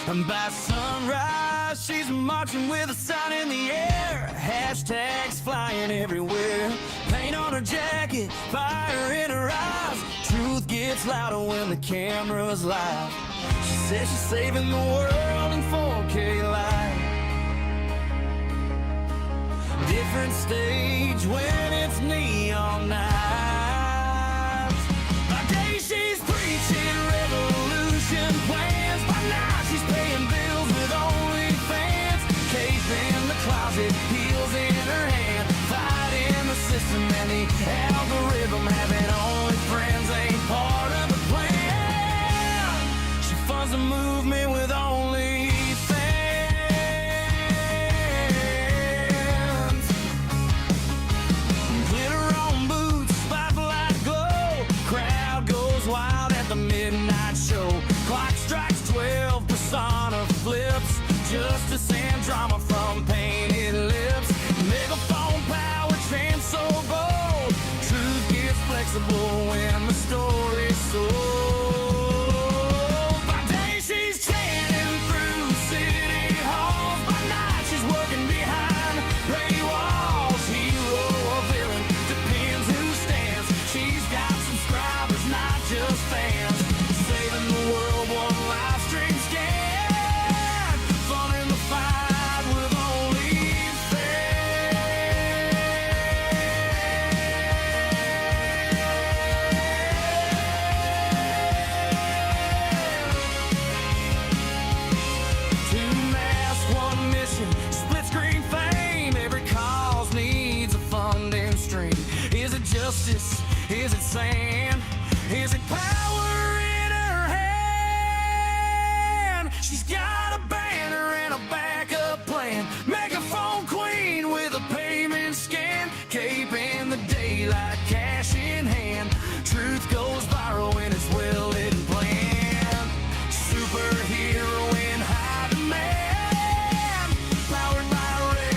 And by sunrise, she's marching with a sign in the air. Hashtags flying everywhere. Paint on her jacket, fire in her eyes. Truth gets louder when the camera's live. She says she's saving the world in 4K live. Different stage when it's neon nights. By day she's preaching revolution plans. By night she's paying bills with OnlyFans. Cape in the closet, heels in her hand. Fighting the system and the algorithm. Having only friends ain't part of the plan. She funds the movement with OnlyFans. Glitter on boots, spotlight glow. Crowd goes wild at the midnight show. Clock strikes 12, persona flips. Justice and drama from painted lips. Megaphone power, trans so bold. Truth gets flexible when the story's sold. By day she's chanting through city halls. By night she's working behind paywalls. Hero or villain, depends who stands. She's got subscribers, not just fans. Saving the world one live stream scan. Fun in the fight with OnlyFans. Two masks, one mission, split screen fame. Every cause needs a funding stream. Is it justice? Is it sand? Is it power in her hand? She's got a banner and a backup plan. Megaphone queen with a payment scan. Cape in the daylight, cash in hand. Truth goes viral when it's well lit and planned. Superhero in high demand. Powered by rage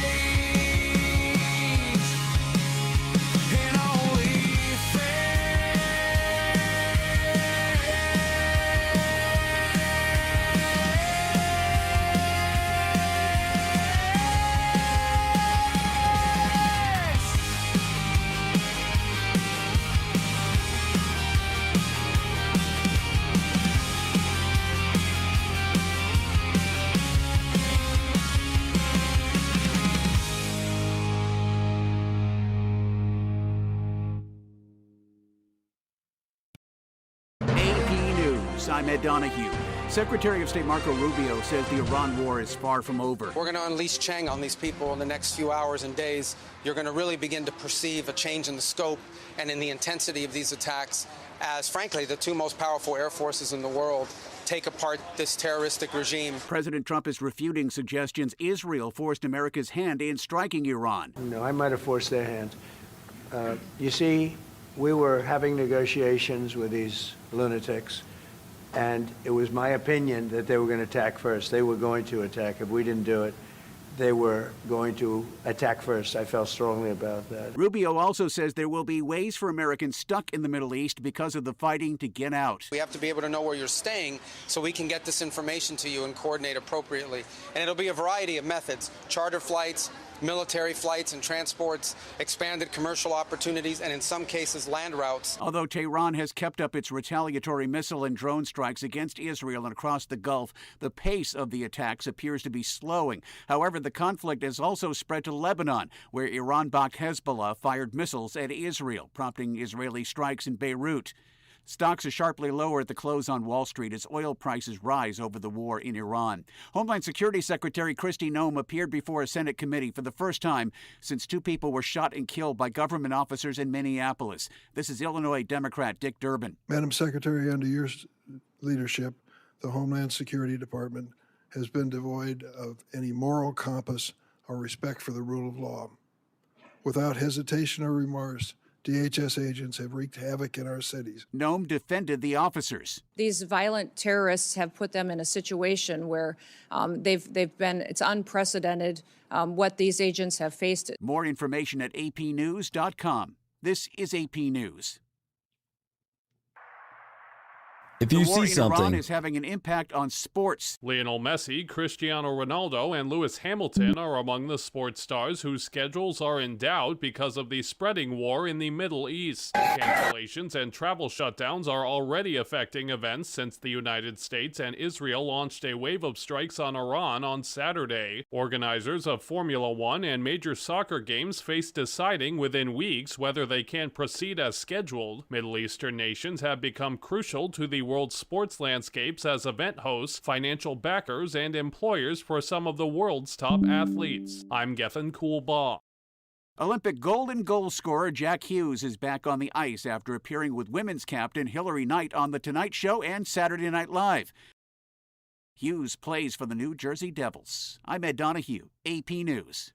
and AP News, I'm Ed Donahue. Secretary of State Marco Rubio says the Iran war is far from over. We're going to unleash Chang on these people in the next few hours and days. You're going to really begin to perceive a change in the scope and in the intensity of these attacks as, frankly, the two most powerful air forces in the world take apart this terroristic regime. President Trump is refuting suggestions Israel forced America's hand in striking Iran. No, I might have forced their hand. You see, we were having negotiations with these lunatics, and it was my opinion that they were going to attack first. They were going to attack. If we didn't do it, they were going to attack first. I felt strongly about that. Rubio also says there will be ways for Americans stuck in the Middle East because of the fighting to get out. We have to be able to know where you're staying so we can get this information to you and coordinate appropriately. And it'll be a variety of methods: charter flights, military flights and transports, expanded commercial opportunities, and in some cases, land routes. Although Tehran has kept up its retaliatory missile and drone strikes against Israel and across the Gulf, the pace of the attacks appears to be slowing. However, the conflict has also spread to Lebanon, where Iran-backed Hezbollah fired missiles at Israel, prompting Israeli strikes in Beirut. Stocks are sharply lower at the close on Wall Street as oil prices rise over the war in Iran. Homeland Security Secretary Kristi Noem appeared before a Senate committee for the first time since two people were shot and killed by government officers in Minneapolis. This is Illinois Democrat Dick Durbin. Madam Secretary, under your leadership, the Homeland Security Department has been devoid of any moral compass or respect for the rule of law. Without hesitation or remorse, DHS agents have wreaked havoc in our cities. Noem defended the officers. These violent terrorists have put them in a situation where it's unprecedented what these agents have faced. More information at apnews.com. This is AP News. If The you war see in Iran something, is having an impact on sports. Lionel Messi, Cristiano Ronaldo, and Lewis Hamilton are among the sports stars whose schedules are in doubt because of the spreading war in the Middle East. Cancellations and travel shutdowns are already affecting events since the United States and Israel launched a wave of strikes on Iran on Saturday. Organizers of Formula One and major soccer games face deciding within weeks whether they can proceed as scheduled. Middle Eastern nations have become crucial to the world's sports landscapes as event hosts, financial backers, and employers for some of the world's top athletes. I'm Gethin Coolbaugh. Olympic gold and goal scorer Jack Hughes is back on the ice after appearing with women's captain Hilary Knight on The Tonight Show and Saturday Night Live. Hughes plays for the New Jersey Devils. I'm Ed Donahue, AP News.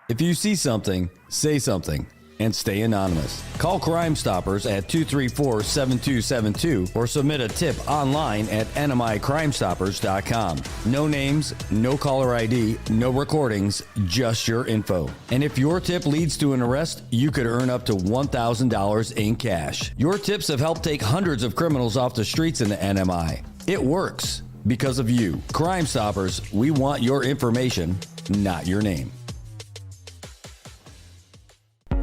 if you see something, say something. And stay anonymous. Call Crime Stoppers at 234-7272 or submit a tip online at nmicrimestoppers.com. No names, no caller ID, no recordings, just your info. And if your tip leads to an arrest, you could earn up to $1,000 in cash. Your tips have helped take hundreds of criminals off the streets in the NMI. It works because of you. Crime Stoppers, we want your information, not your name.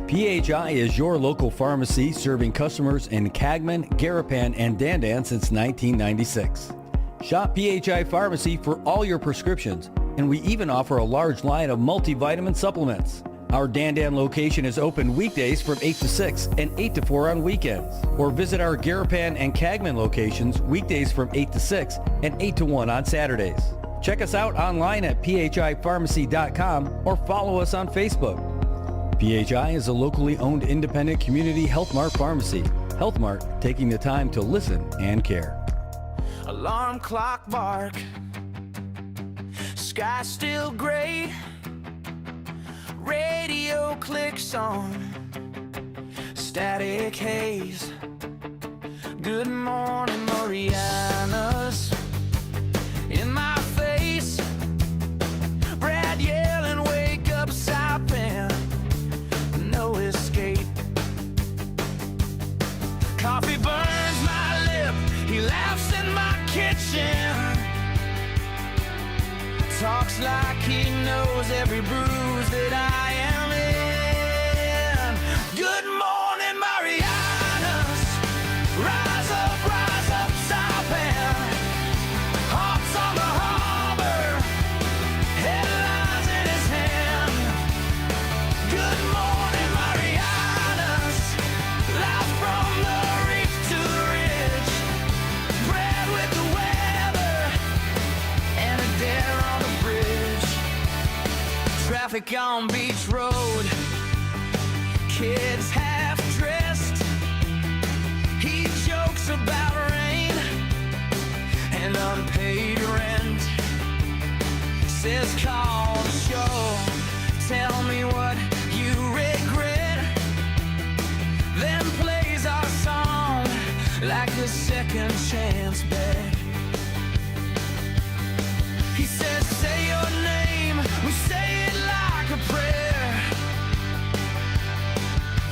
PHI is your local pharmacy serving customers in Cagman, Garapan, and Dandan since 1996. Shop PHI Pharmacy for all your prescriptions, and we even offer a large line of multivitamin supplements. Our Dandan location is open weekdays from 8 to 6 and 8 to 4 on weekends. Or visit our Garapan and Cagman locations weekdays from 8 to 6 and 8 to 1 on Saturdays. Check us out online at phipharmacy.com or follow us on Facebook. PHI is a locally owned independent community Health Mart pharmacy. Health Mart, taking the time to listen and care. Alarm clock bark, sky still gray, radio clicks on, static haze. Good morning, Marianas, in my face, Brad yelling, wake up, Saipan. No escape. Coffee burns my lip. He laughs in my kitchen. Talks like he knows every bruise that I am in. Good morning, Marianas. Rise up, Saipan. Hearts on the harbor. Headlines in his hand. Good morning, Marianas. Live from the reef to the ridge. Brad with the weather and a dare on the bridge. Traffic on Beach Road. Kids half dressed. He jokes about rain and unpaid rent. Says call the show. Tell me what you regret. Then plays our song like a second chance bet. He says, say your name. We say it like a prayer.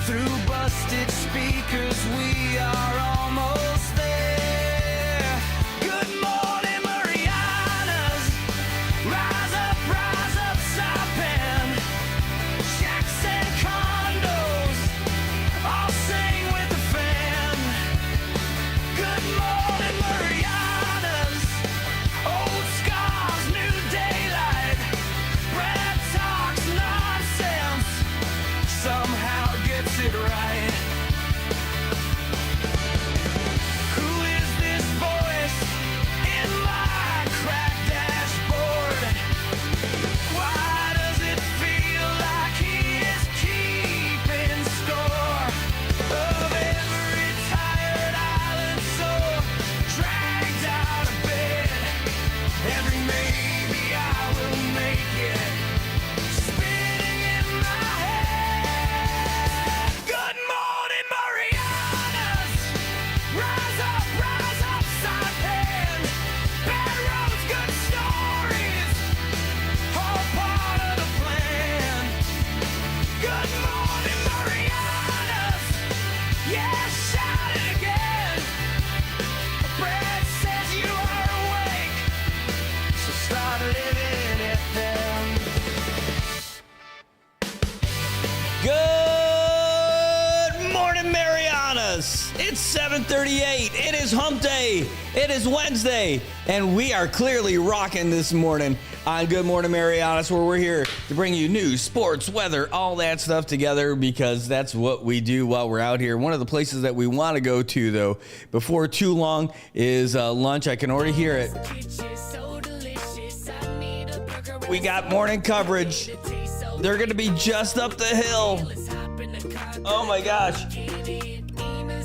Through busted speakers, we are almost there. Good morning, Marianas. Rise up, Saipan. Shacks and condos, all sing with the fan. Good morning, Marianas. Old scars, new daylight. Brad talks nonsense, somehow gets it right. Who is this voice in my cracked dashboard? Why does it feel like he is keeping score of every tired island soul dragged out of bed? Every maybe I will make it spinning in my head. Good morning. Marianas. It's 7:38. It is hump day. It is Wednesday. And we are clearly rocking this morning on Good Morning Marianas, where we're here to bring you news, sports, weather, all that stuff together, because that's what we do while we're out here. One of the places that we want to go to, though, before too long is lunch. I can already hear it. We got morning coverage. They're going to be just up the hill. Oh my gosh.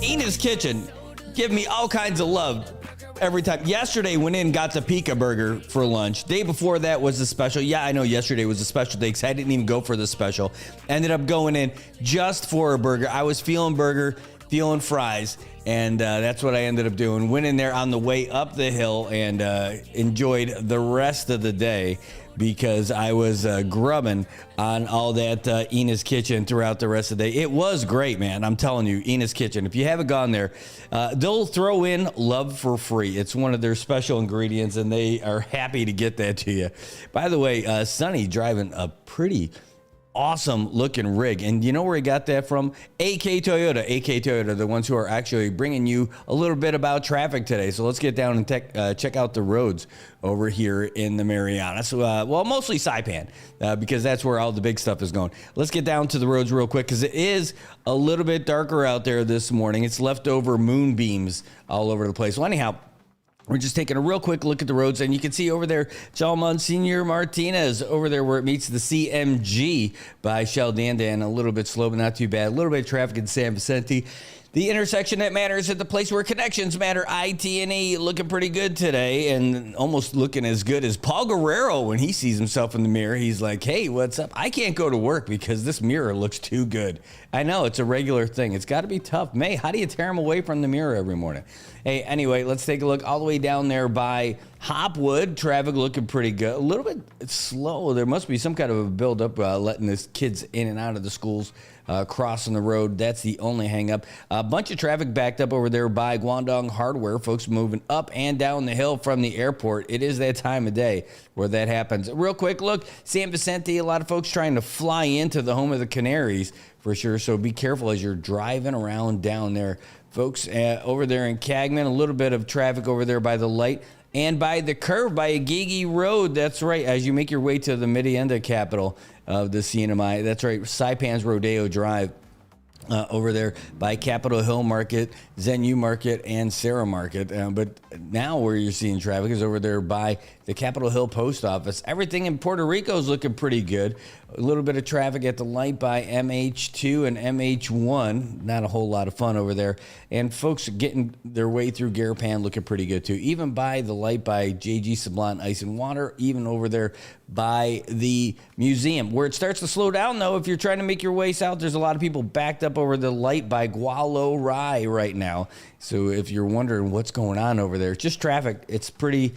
Ina's Kitchen. Give me all kinds of love every time. Yesterday went in, got the Pika burger for lunch. Day before that was the special. Yeah, I know yesterday was a special day because I didn't even go for the special. Ended up going in just for a burger. I was feeling burger, feeling fries, and that's what I ended up doing. Went in there on the way up the hill and enjoyed the rest of the day, because I was grubbing on all that Ina's Kitchen throughout the rest of the day. It was great, man. I'm telling you, Ina's Kitchen. If you haven't gone there, they'll throw in love for free. It's one of their special ingredients, and they are happy to get that to you. By the way, Sonny driving a pretty awesome looking rig, and you know where he got that from? AK Toyota, the ones who are actually bringing you a little bit about traffic today. So let's get down and check out the roads over here in the Marianas. Well, mostly Saipan, because that's where all the big stuff is going. Let's get down to the roads real quick, because it is a little bit darker out there this morning. It's leftover moonbeams all over the place. Well, anyhow, we're just taking a real quick look at the roads, and you can see over there, Monsignor Martinez, over there where it meets the CMG by Shell Dandan, a little bit slow, but not too bad. A little bit of traffic in San Vicente. The intersection that matters at the place where connections matter, IT&E, looking pretty good today, and almost looking as good as Paul Guerrero when he sees himself in the mirror. He's like, hey, what's up? I can't go to work because this mirror looks too good. I know, it's a regular thing. It's got to be tough. May, how do you tear him away from the mirror every morning? Hey, anyway, let's take a look all the way down there by Hopwood. Traffic looking pretty good. A little bit slow. There must be some kind of a buildup letting the kids in and out of the schools crossing the road. That's the only hang up. A bunch of traffic backed up over there by Guangdong Hardware. Folks moving up and down the hill from the airport. It is that time of day where that happens. Real quick look, San Vicente, a lot of folks trying to fly into the home of the Canaries for sure. So be careful as you're driving around down there. Folks, over there in Cagman, a little bit of traffic over there by the light and by the curve by Agigi Road. That's right, as you make your way to the Merienda capital of the CNMI. That's right, Saipan's Rodeo Drive. Over there by Capitol Hill Market, Zenu Market, and Sarah Market. But now where you're seeing traffic is over there by the Capitol Hill Post Office. Everything in Puerto Rico is looking pretty good. A little bit of traffic at the light by MH2 and MH1. Not a whole lot of fun over there. And folks getting their way through Garapan looking pretty good too. Even by the light by JG Sublime Ice and Water. Even over there by the museum. Where it starts to slow down though, if you're trying to make your way south, there's a lot of people backed up over the light by Gualo Rye right now. So if you're wondering what's going on over there, just traffic. It's pretty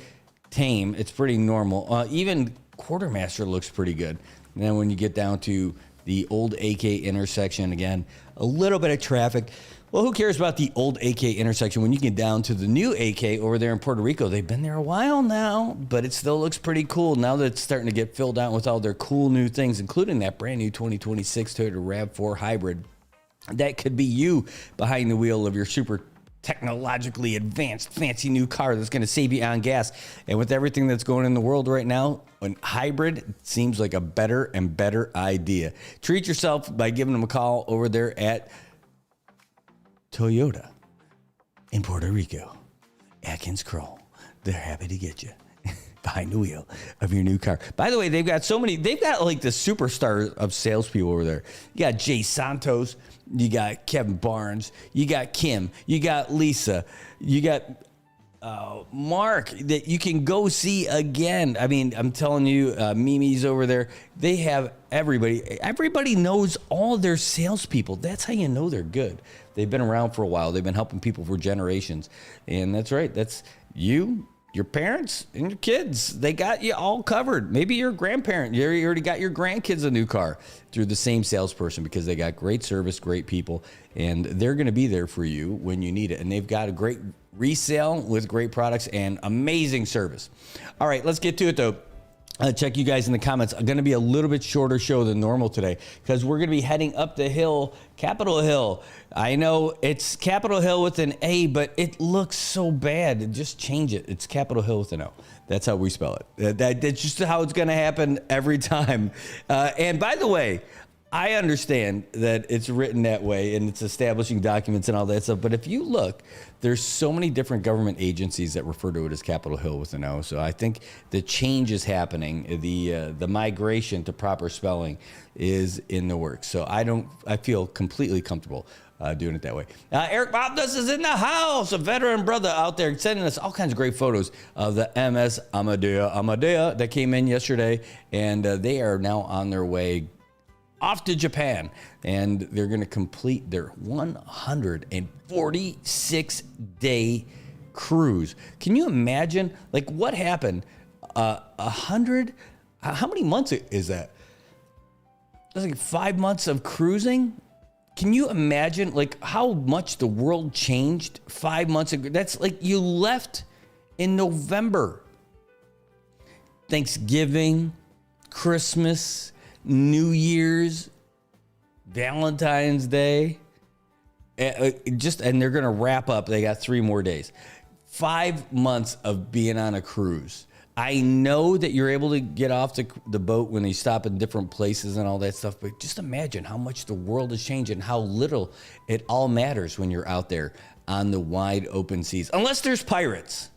tame. It's pretty normal. Even Quartermaster looks pretty good. And then when you get down to the old AK intersection, again, a little bit of traffic. Well, who cares about the old AK intersection when you get down to the new AK over there in Puerto Rico? They've been there a while now, but it still looks pretty cool now that it's starting to get filled out with all their cool new things, including that brand new 2026 Toyota RAV4 Hybrid. That could be you behind the wheel of your super technologically advanced, fancy new car that's going to save you on gas. And with everything that's going in the world right now, an hybrid seems like a better and better idea. Treat yourself by giving them a call over there at Toyota in Puerto Rico. Atkins Kroll. They're happy to get you behind the wheel of your new car. By the way, they've got like the superstar of salespeople over there. You got Jay Santos, you got Kevin Barnes, you got Kim, you got Lisa, you got Mark that you can go see again. I mean, I'm telling you, Mimi's over there. They have everybody. Everybody knows all their salespeople. That's how you know they're good. They've been around for a while. They've been helping people for generations. And that's right. That's you, your parents, and your kids. They got you all covered. Maybe you're a grandparent. You already got your grandkids a new car through the same salesperson because they got great service, great people, and they're going to be there for you when you need it. And they've got a great resale with great products and amazing service. All right, let's get to it, though. check you guys in the comments. It's going to be a little bit shorter show than normal today because we're going to be heading up the hill, Capitol Hill. I know it's Capitol Hill with an A, but it looks so bad. Just change it. It's Capitol Hill with an O. That's how we spell it. That's just how it's going to happen every time. And by the way, I understand that it's written that way and it's establishing documents and all that stuff. But if you look, there's so many different government agencies that refer to it as Capitol Hill with an O. So I think the change is happening. The migration to proper spelling is in the works. So I feel completely comfortable doing it that way. Eric Bobness is in the house, a veteran brother out there sending us all kinds of great photos of the MS Amadea that came in yesterday. And they are now on their way off to Japan, and they're going to complete their 146-day cruise. Can you imagine, like, what happened? 100? How many months is that? That's like 5 months of cruising. Can you imagine, like, how much the world changed 5 months ago? That's like you left in November. Thanksgiving, Christmas, New Year's, Valentine's Day, and they're going to wrap up. They got 3 more days. 5 months of being on a cruise. I know that you're able to get off the boat when you stop in different places and all that stuff, but just imagine how much the world has changed and how little it all matters when you're out there on the wide open seas. Unless there's pirates.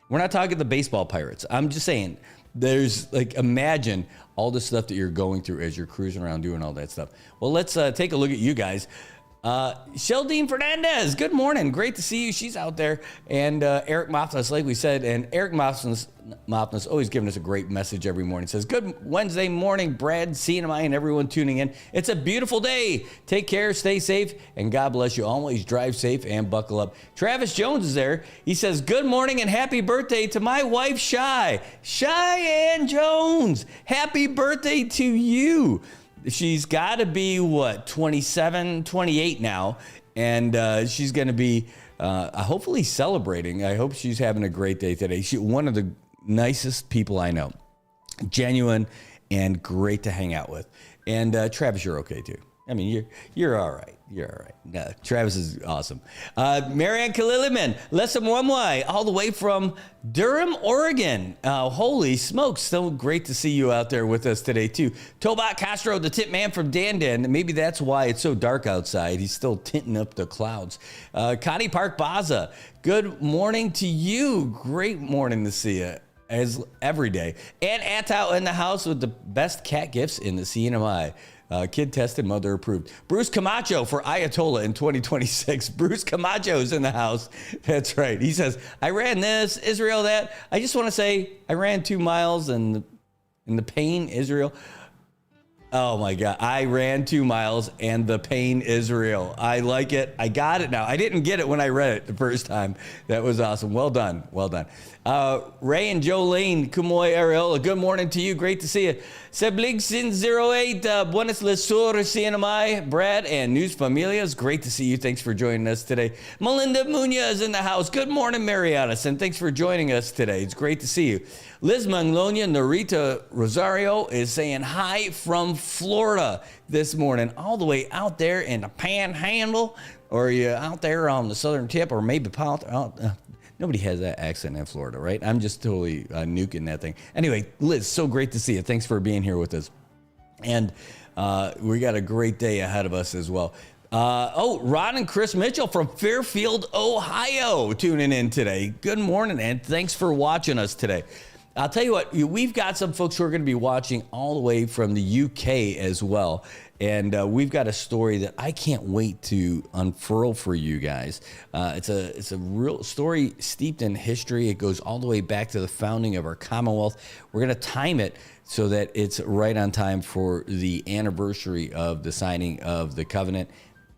We're not talking the baseball pirates. I'm just saying, there's, like, imagine all the stuff that you're going through as you're cruising around doing all that stuff. Well, let's take a look at you guys. Sheldine Fernandez, good morning. Great to see you. She's out there. And Eric Mofnas, like we said, and Eric Mofnas always giving us a great message every morning. Says, good Wednesday morning, Brad, CNMI, and everyone tuning in. It's a beautiful day. Take care, stay safe, and God bless you. Always drive safe and buckle up. Travis Jones is there. He says, good morning and happy birthday to my wife, Cheyenne Jones. Happy birthday to you. She's got to be, 27, 28 now, and she's going to be hopefully celebrating. I hope she's having a great day today. She's one of the nicest people I know. Genuine and great to hang out with. And Travis, you're okay too. I mean, you're all right. You're all right. No, Travis is awesome. Marianne Kaliliman, Lesamwamwai, all the way from Durham, Oregon. Holy smokes. So great to see you out there with us today, too. Tobot Castro, the tint man from Dandan. Maybe that's why it's so dark outside. He's still tinting up the clouds. Connie Park Baza, good morning to you. Great morning to see you. As every day. And Atau in the house with the best cat gifts in the CNMI. Kid tested, mother approved. Bruce Camacho for Ayatollah in 2026. Bruce Camacho's in the house. That's right. He says, I ran this, Israel that. I just want to say I ran 2 miles in the pain, Israel. Oh my God. I ran 2 miles and the pain, Israel. I like it. I got it now. I didn't get it when I read it the first time. That was awesome. Well done. Well done. Ray and Jolene, Kumoy Areola, good morning to you. Great to see you. Sebligsin08, Buenos Lesur, CNMI, Brad, and News Familias. Great to see you. Thanks for joining us today. Melinda Munoz in the house. Good morning, Marianas, and thanks for joining us today. It's great to see you. Liz Manglonia Norita Rosario is saying hi from Florida this morning, all the way out there in the Panhandle, or you out there on the southern tip, or maybe nobody has that accent in Florida, right? I'm just totally nuking that thing. Anyway, Liz, so great to see you. Thanks for being here with us. And we got a great day ahead of us as well. Ron and Chris Mitchell from Fairfield, Ohio, tuning in today. Good morning, and thanks for watching us today. I'll tell you what, we've got some folks who are going to be watching all the way from the UK as well. And we've got a story that I can't wait to unfurl for you guys. It's a real story steeped in history. It goes all the way back to the founding of our Commonwealth. We're going to time it so that it's right on time for the anniversary of the signing of the covenant.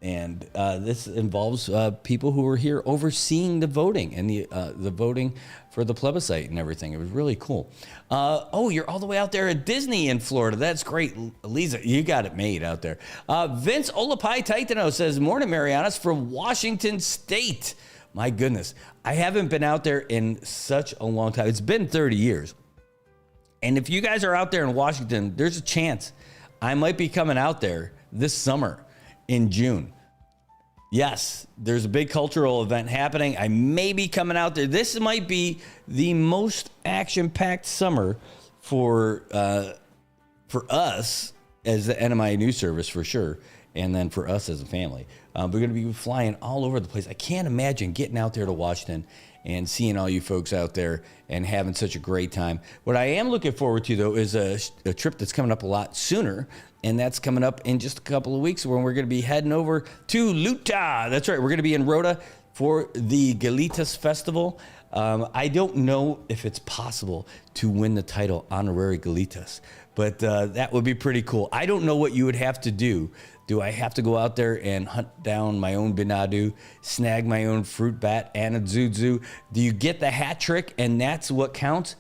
And this involves people who were here overseeing the voting and the voting for the plebiscite and everything. It was really cool. You're all the way out there at Disney in Florida. That's great. Lisa, you got it made out there. Vince Olapai Taitano says, morning, Marianas from Washington State. My goodness. I haven't been out there in such a long time. It's been 30 years. And if you guys are out there in Washington, there's a chance I might be coming out there this summer in June. Yes, there's a big cultural event happening. I may be coming out there. This might be the most action-packed summer for us as the NMI News Service for sure, and then for us as a family. We're going to be flying all over the place. I can't imagine getting out there to Washington and seeing all you folks out there and having such a great time. What I am looking forward to, though, is a trip that's coming up a lot sooner, and that's coming up in just a couple of weeks when we're going to be heading over to Luta. That's right. We're going to be in Rota for the Galitas Festival. I don't know if it's possible to win the title Honorary Galitas, but that would be pretty cool. I don't know what you would have to do. Do I have to go out there and hunt down my own binadu, snag my own fruit bat and a zuzu? Do you get the hat trick and that's what counts?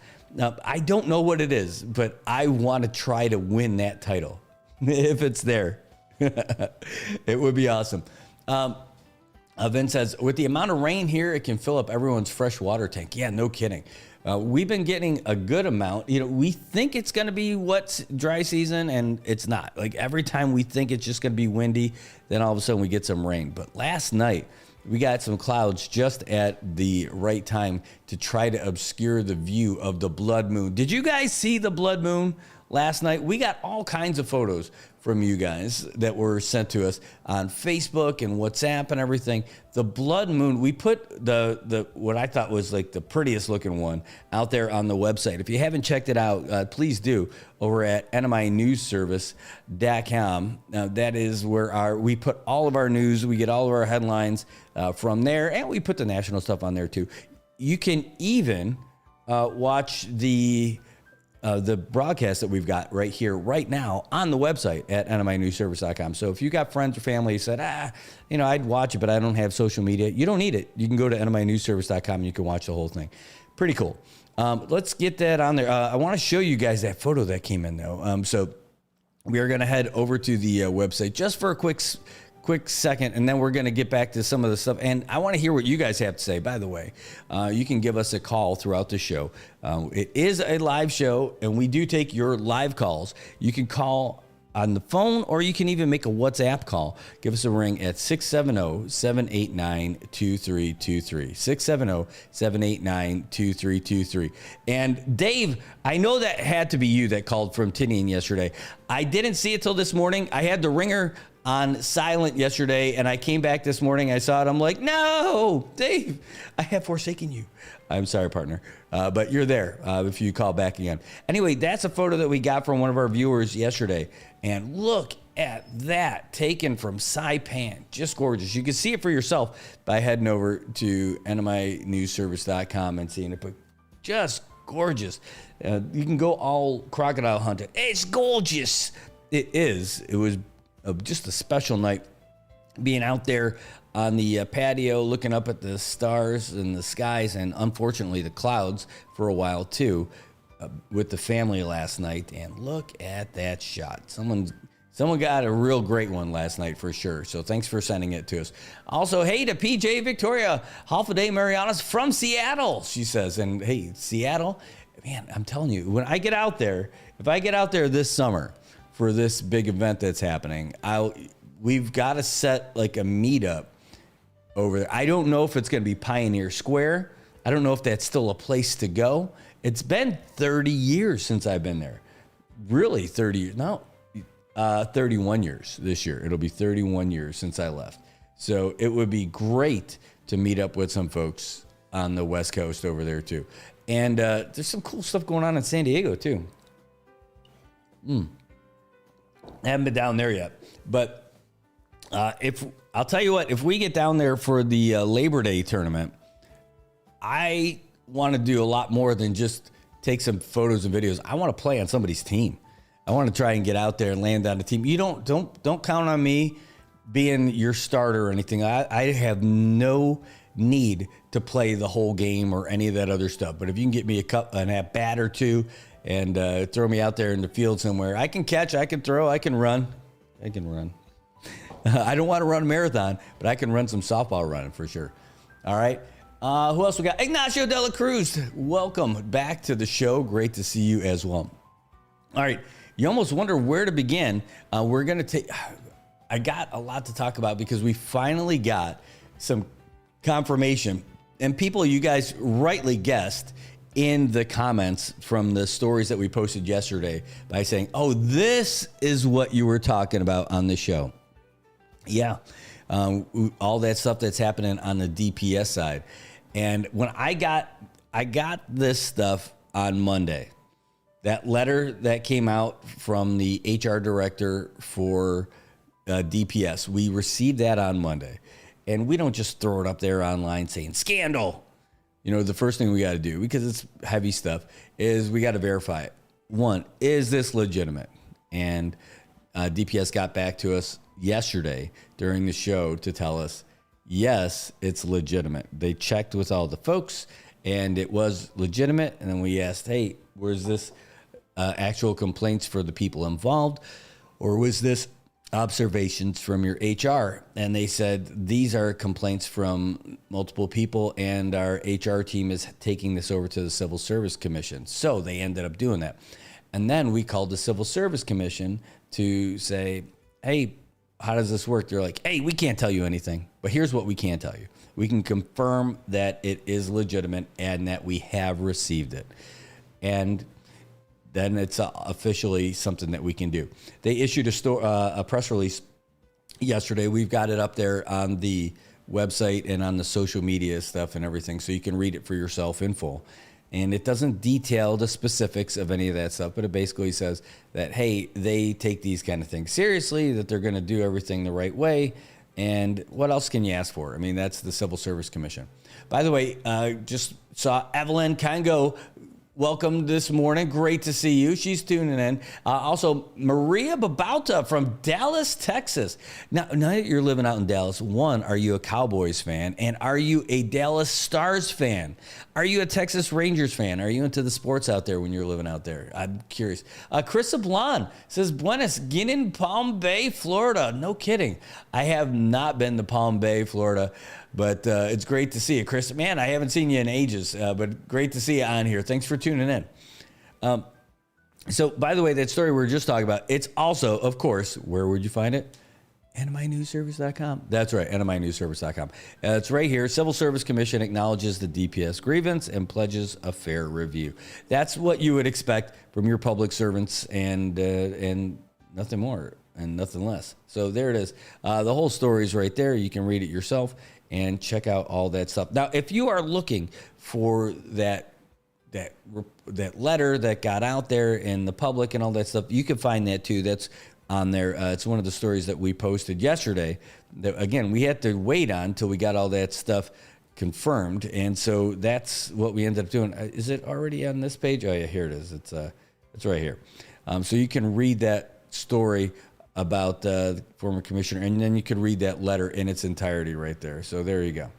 I don't know what it is, but I want to try to win that title if it's there. It would be awesome. Vin says, with the amount of rain here, it can fill up everyone's fresh water tank. Yeah, no kidding. We've been getting a good amount. You know, we think it's going to be what's dry season, and it's not. Like every time we think it's just going to be windy, then all of a sudden we get some rain. But last night, we got some clouds just at the right time to try to obscure the view of the blood moon. Did you guys see the blood moon last night? We got all kinds of photos from you guys that were sent to us on Facebook and WhatsApp and everything. The blood moon, we put the what I thought was like the prettiest looking one out there on the website. If you haven't checked it out, please do, over at nminewsservice.com. That is where we put all of our news. We get all of our headlines from there, and we put the national stuff on there too. You can even watch the broadcast that we've got right here, right now on the website at nminewsservice.com. So if you got friends or family who said, I'd watch it, but I don't have social media, you don't need it. You can go to nminewsservice.com and you can watch the whole thing. Pretty cool. Let's get that on there. I want to show you guys that photo that came in, though. So we are going to head over to the website just for a quick second, and then we're going to get back to some of the stuff. And I want to hear what you guys have to say, by the way. You can give us a call throughout the show. It is a live show, and we do take your live calls. You can call on the phone, or you can even make a WhatsApp call. Give us a ring at 670-789-2323. 670-789-2323. And Dave, I know that had to be you that called from Tinian yesterday. I didn't see it till this morning. I had the ringer on silent yesterday, and I came back this morning. I saw it. I'm like, no, Dave, I have forsaken you. I'm sorry, partner, but you're there if you call back again. Anyway, that's a photo that we got from one of our viewers yesterday, and look at that, taken from Saipan. Just gorgeous. You can see it for yourself by heading over to nminewsservice.com and seeing it, but just gorgeous. You can go all crocodile hunting. It's gorgeous. It is. It was just a special night being out there on the patio looking up at the stars and the skies and unfortunately the clouds for a while too with the family last night. And look at that shot. Someone got a real great one last night for sure. So thanks for sending it to us. Also, hey to PJ Victoria, half a day Marianas from Seattle, she says. And hey, Seattle, man, I'm telling you, when I get out there, if I get out there this summer for this big event that's happening, we've got to set like a meetup over there. I don't know if it's going to be Pioneer Square. I don't know if that's still a place to go. It's been 30 years since I've been there. Really, 30 years. No, 31 years this year. It'll be 31 years since I left. So it would be great to meet up with some folks on the West Coast over there too. And there's some cool stuff going on in San Diego too. I haven't been down there yet, but I'll tell you what, if we get down there for the Labor Day tournament, I want to do a lot more than just take some photos and videos. I want to play on somebody's team. I want to try and get out there and land on the team. You don't count on me being your starter or anything. I have no need to play the whole game or any of that other stuff. But if you can get me a bat or two and throw me out there in the field somewhere, I can catch, I can throw, I can run. I don't want to run a marathon, but I can run some softball running for sure. All right. Who else we got? Ignacio de la Cruz. Welcome back to the show. Great to see you as well. All right. You almost wonder where to begin. We're going to take... I got a lot to talk about because we finally got some confirmation. And people, you guys rightly guessed in the comments from the stories that we posted yesterday by saying, oh, this is what you were talking about on the show. Yeah. All that stuff that's happening on the DPS side. And when I got this stuff on Monday, that letter that came out from the HR director for DPS, we received that on Monday. And we don't just throw it up there online saying scandal. You know, the first thing we got to do, because it's heavy stuff, is we got to verify it. One, is this legitimate? And DPS got back to us yesterday during the show to tell us, yes, it's legitimate. They checked with all the folks and it was legitimate. And then we asked, hey, was this actual complaints for the people involved, or was this observations from your HR? And they said, these are complaints from multiple people and our HR team is taking this over to the Civil Service Commission. So they ended up doing that. And then we called the Civil Service Commission to say, hey, how does this work? They're like, hey, we can't tell you anything, but here's what we can tell you. We can confirm that it is legitimate and that we have received it. And then it's officially something that we can do. They issued a press release yesterday. We've got it up there on the website and on the social media stuff and everything, so you can read it for yourself in full. And it doesn't detail the specifics of any of that stuff, but it basically says that, hey, they take these kind of things seriously, that they're going to do everything the right way. And what else can you ask for? I mean, that's the Civil Service Commission. By the way, just saw Evelyn Congo. Welcome this morning. Great to see you. She's tuning in. Also, Maria Babauta from Dallas, Texas. Now that you're living out in Dallas, one, are you a Cowboys fan? And are you a Dallas Stars fan? Are you a Texas Rangers fan? Are you into the sports out there when you're living out there? I'm curious. Chris Sablan says, Buenos, get in Palm Bay, Florida. No kidding. I have not been to Palm Bay, Florida. But it's great to see you, Chris. Man, I haven't seen you in ages, but great to see you on here. Thanks for tuning in. So, by the way, that story we were just talking about, it's also, of course, where would you find it? NMINewsService.com. That's right, NMINewsService.com. It's right here. Civil Service Commission acknowledges the DPS grievance and pledges a fair review. That's what you would expect from your public servants and nothing more and nothing less. So there it is. The whole story is right there. You can read it yourself and check out all that stuff. Now, if you are looking for that letter that got out there in the public and all that stuff, you can find that too. That's on there. It's one of the stories that we posted yesterday. That, again, we had to wait on until we got all that stuff confirmed, and so that's what we ended up doing. Is it already on this page? Oh yeah, here it is. It's right here. So you can read that story about the former commissioner, and then you could read that letter in its entirety right there. So there you go.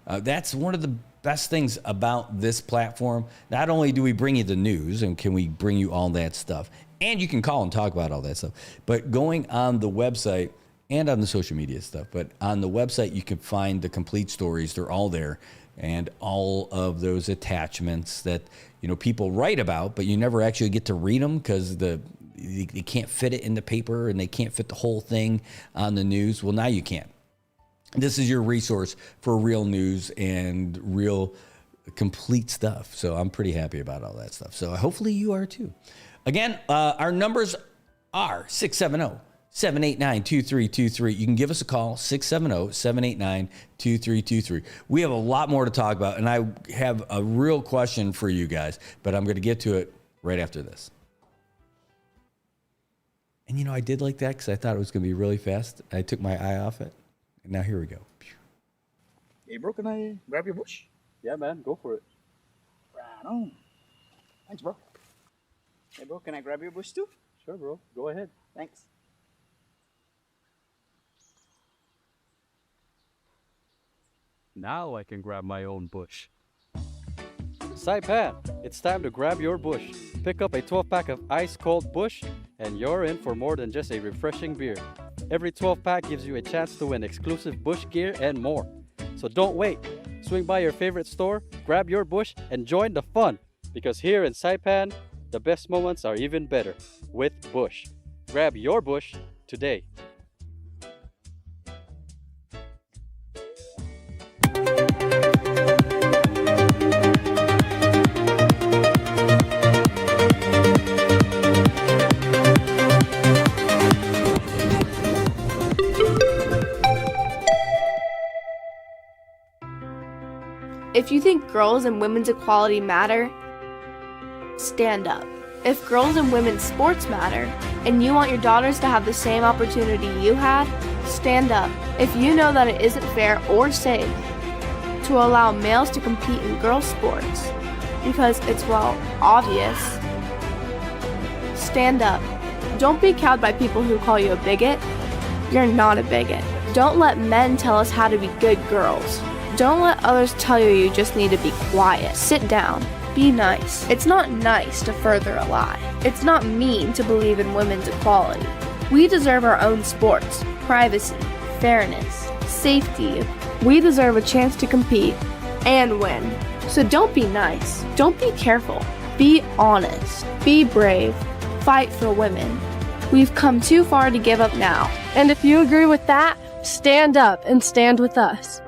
That's one of the best things about this platform. Not only do we bring you the news and can we bring you all that stuff, and you can call and talk about all that stuff, but going on the website and on the social media stuff, but on the website you can find the complete stories. They're all there, and all of those attachments that people write about, but you never actually get to read them because you can't fit it in the paper and they can't fit the whole thing on the news. Well, now you can. This is your resource for real news and real complete stuff. So I'm pretty happy about all that stuff. So hopefully you are too. Again, our numbers are 670-789-2323. You can give us a call, 670-789-2323. We have a lot more to talk about, and I have a real question for you guys, but I'm going to get to it right after this. And I did like that because I thought it was going to be really fast. I took my eye off it. And now here we go. Hey, bro, can I grab your bush? Yeah, man, go for it. Right on. Thanks, bro. Hey, bro, can I grab your bush too? Sure, bro. Go ahead. Thanks. Now I can grab my own bush. Saipan, it's time to grab your bush. Pick up a 12-pack of ice-cold bush, and you're in for more than just a refreshing beer. Every 12-pack gives you a chance to win exclusive bush gear and more. So don't wait. Swing by your favorite store, grab your bush, and join the fun. Because here in Saipan, the best moments are even better with Bush. Grab your bush today. If you think girls and women's equality matter, stand up. If girls and women's sports matter, and you want your daughters to have the same opportunity you had, stand up. If you know that it isn't fair or safe to allow males to compete in girls' sports, because it's, well, obvious, stand up. Don't be cowed by people who call you a bigot. You're not a bigot. Don't let men tell us how to be good girls. Don't let others tell you you just need to be quiet. Sit down. Be nice. It's not nice to further a lie. It's not mean to believe in women's equality. We deserve our own sports, privacy, fairness, safety. We deserve a chance to compete and win. So don't be nice. Don't be careful. Be honest. Be brave. Fight for women. We've come too far to give up now. And if you agree with that, stand up and stand with us.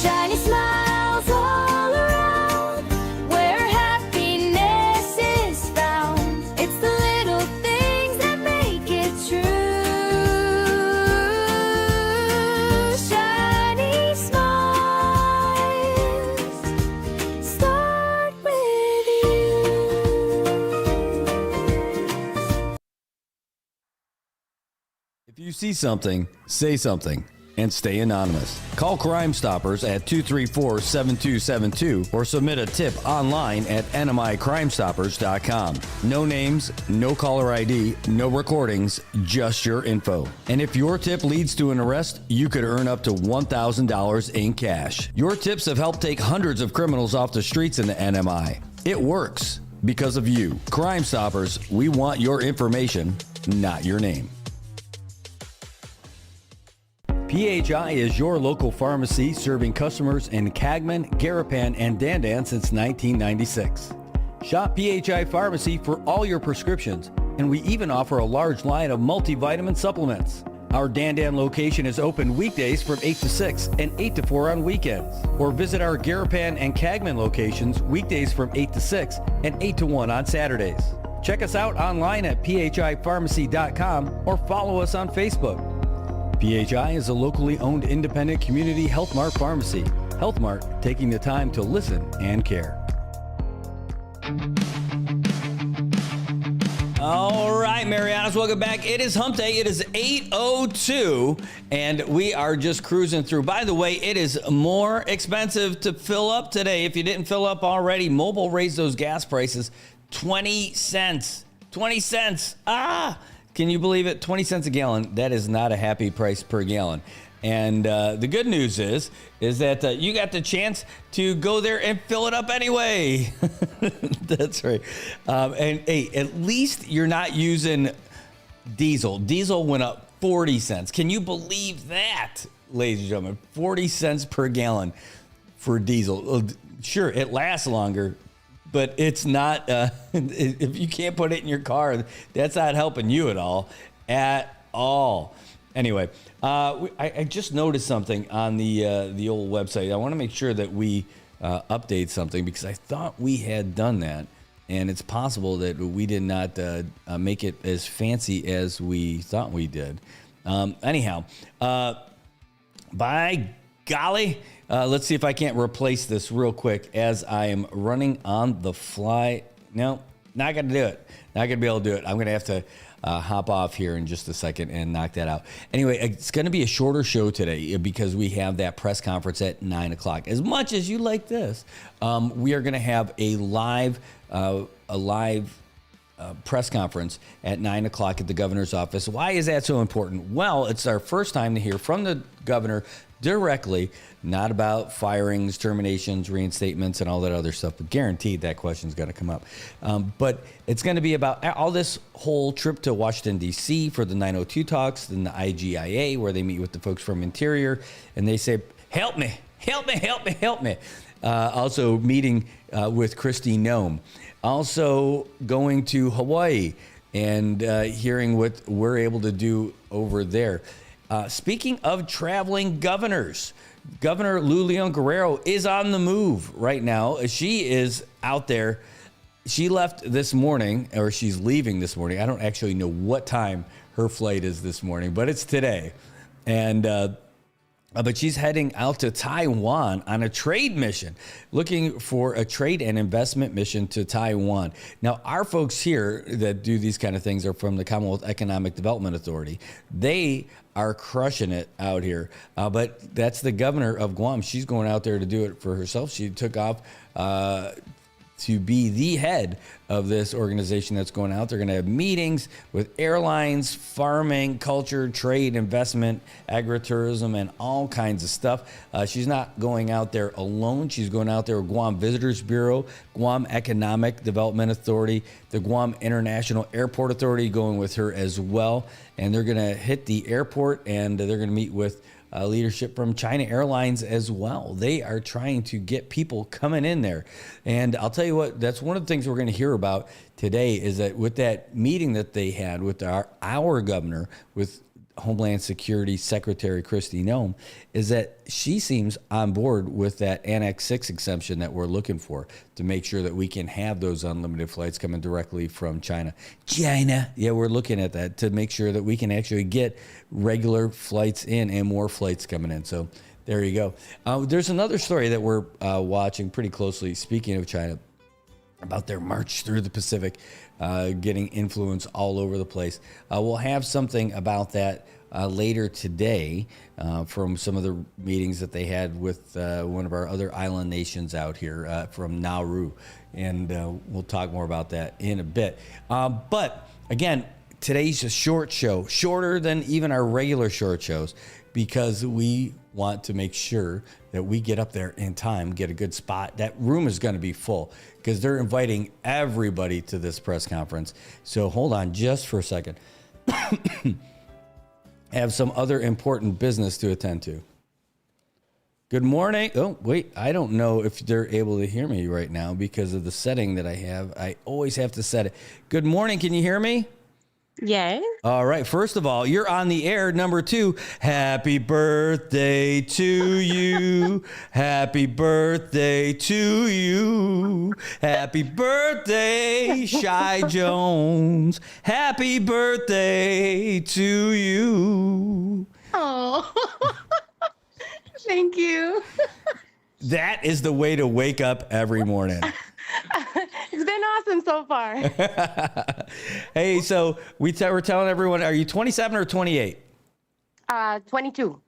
Shiny smiles all around, where happiness is found. It's the little things that make it true. Shiny smiles start with you. If you see something, say something. And stay anonymous. Call Crime Stoppers at 234-7272 or submit a tip online at nmicrimestoppers.com. No names, no caller ID, no recordings, just your info. And if your tip leads to an arrest, you could earn up to $1,000 in cash. Your tips have helped take hundreds of criminals off the streets in the NMI. It works because of you. Crime Stoppers, we want your information, not your name. PHI is your local pharmacy serving customers in Cagman, Garapan, and Dandan since 1996. Shop PHI Pharmacy for all your prescriptions, and we even offer a large line of multivitamin supplements. Our Dandan location is open weekdays from 8 to 6 and 8 to 4 on weekends. Or visit our Garapan and Cagman locations weekdays from 8 to 6 and 8 to 1 on Saturdays. Check us out online at phipharmacy.com or follow us on Facebook. PHI is a locally owned independent community Health Mart pharmacy. Health Mart, taking the time to listen and care. All right, Marianas, welcome back. It is hump day. It is 8:02, and we are just cruising through. By the way, it is more expensive to fill up today. If you didn't fill up already, Mobil raised those gas prices 20 cents. 20 cents. Can you believe it? 20 cents a gallon. That is not a happy price per gallon. And the good news is that you got the chance to go there and fill it up anyway. That's right. And hey, at least you're not using diesel. Diesel went up 40 cents. Can you believe that, ladies and gentlemen? 40 cents per gallon for diesel. Sure, it lasts longer, but it's not, if you can't put it in your car, that's not helping you at all. Anyway, I just noticed something on the old website. I want to make sure that we update something because I thought we had done that, and it's possible that we did not make it as fancy as we thought we did. Anyhow, by golly, let's see if I can't replace this real quick as I am running on the fly. No, not going to do it. Not going to be able to do it. I'm going to have to hop off here in just a second and knock that out. Anyway, it's going to be a shorter show today because we have that press conference at 9 o'clock. As much as you like this, we are going to have a live press conference at 9 o'clock at the governor's office. Why is that so important? Well, it's our first time to hear from the governor directly, not about firings, terminations, reinstatements, and all that other stuff, but guaranteed that question is going to come up. But it's going to be about all this whole trip to Washington, D.C. for the 902 talks, then the IGIA, where they meet with the folks from Interior, and they say, help me, help me, help me, help me. Also meeting with Kristi Noem. Also going to Hawaii and hearing what we're able to do over there. Speaking of traveling governors, Governor Lou Leon Guerrero is on the move right now. She is out there. She left this morning, or she's leaving this morning. I don't actually know what time her flight is this morning, but it's today. And but she's heading out to Taiwan on a trade mission, looking for a trade and investment mission to Taiwan. Now, our folks here that do these kind of things are from the Commonwealth Economic Development Authority. They are crushing it out here. But that's the governor of Guam. She's going out there to do it for herself. She took off to be the head of this organization that's going out. They're going to have meetings with airlines, farming, culture, trade, investment, agritourism, and all kinds of stuff. She's not going out there alone. She's going out there with Guam Visitors Bureau, Guam Economic Development Authority, the Guam International Airport Authority going with her as well. And they're going to hit the airport, and they're going to meet with leadership from China Airlines as well. They are trying to get people coming in there. And I'll tell you what, that's one of the things we're going to hear about today is that with that meeting that they had with our governor, with Homeland Security Secretary Kristi Noem, is that she seems on board with that Annex 6 exemption that we're looking for to make sure that we can have those unlimited flights coming directly from China. Yeah, we're looking at that to make sure that we can actually get regular flights in and more flights coming in. So there you go. There's another story that we're watching pretty closely, speaking of China, about their march through the Pacific, getting influence all over the place. We'll have something about that later today from some of the meetings that they had with one of our other island nations out here from Nauru. And we'll talk more about that in a bit. But again, today's a short show, shorter than even our regular short shows, because we want to make sure that we get up there in time, get a good spot. That room is going to be full because they're inviting everybody to this press conference. So hold on just for a second. Have some other important business to attend to. Good morning. Oh, wait, I don't know if they're able to hear me right now because of the setting that I have. I always have to set it. Good morning. Can you hear me? Yes. All right. First of all, you're on the air. Number 2, happy birthday to you. Happy birthday to you. Happy birthday, Shy Jones. Happy birthday to you. Oh, thank you. That is the way to wake up every morning. It's been awesome so far. Hey, so we're telling everyone, are you 27 or 28? 22.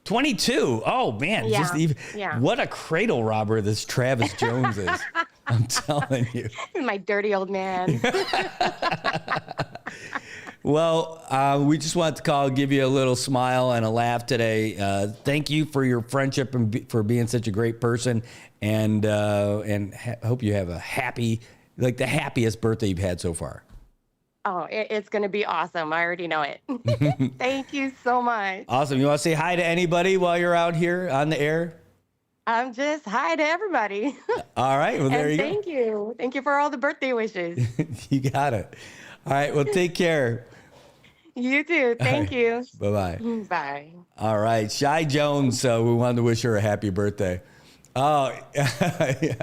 22? Oh, man. Yeah. What a cradle robber this Travis Jones is. I'm telling you. My dirty old man. Well, we just wanted to call, give you a little smile and a laugh today. Thank you for your friendship and for being such a great person. And hope you have a happy, like the happiest birthday you've had so far. Oh, it's going to be awesome. I already know it. Thank you so much. Awesome. You want to say hi to anybody while you're out here on the air? I'm just hi to everybody. All right. Well, there you go. Thank you. Thank you for all the birthday wishes. You got it. All right. Well, take care. You too. Thank you. Bye-bye. Bye. All right. Shy Jones, we wanted to wish her a happy birthday. Oh,